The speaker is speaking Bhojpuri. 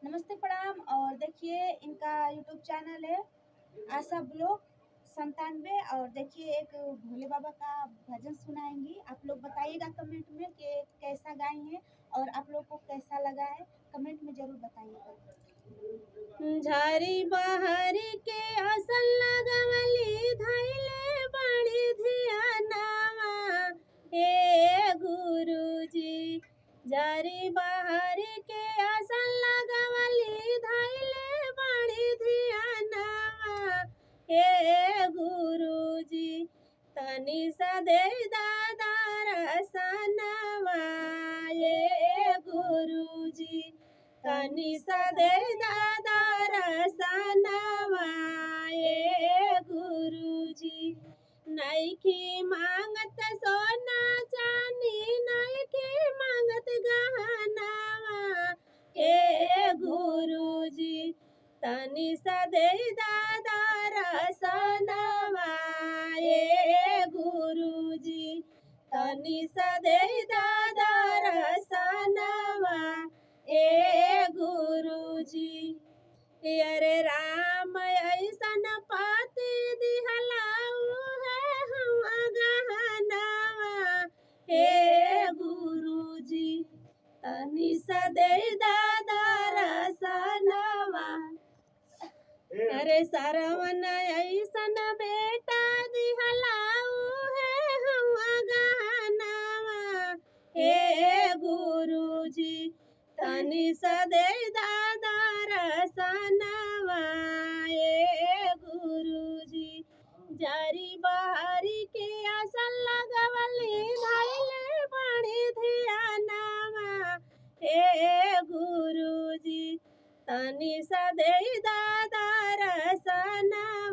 नमस्ते प्रणाम। और देखिए इनका यूट्यूब चैनल है आशा ब्लॉग 97। और देखिए एक भोले बाबा का भजन सुनाएंगी। आप लोग बताइएगा कमेंट में कि कैसा गाई हैं और आप लोग को कैसा लगा है, कमेंट में जरूर बताइएगा। झारी बहारी के असल लगवली धैले बड़ी धियानावा हे गुरुजी। झारी बहारी के असल लगवली धैले बड़ी धियानावा हे गुरुजी। तनी सा दे दादा रसनवा ये गुरुजी। तनी सा दे दादा रसनवा ये गुरुजी। नइखी मांगत सोना चानी, नइखी मांगत गहनावा हे गुरुजी। तनी सा दे दादा रसनवा ये गुरुजी। तनी सा दे दादा रसनवा ए गुरुजी। अरे राम ऐसन पाती दिहलाऊ है हम गहनावा हे गुरुजी। तनी सा दे दादा रसनवा। अरे सरवन ऐसन बेटा दिहलाऊ है हम गहनावा हे गुरुजी। तनी सा दे दादा रसनवा ये गुरुजी। जारी बहारी के असल लगवली धैले बड़ी धियानावा हे गुरुजी। तनी सा दे दादा रसनवा।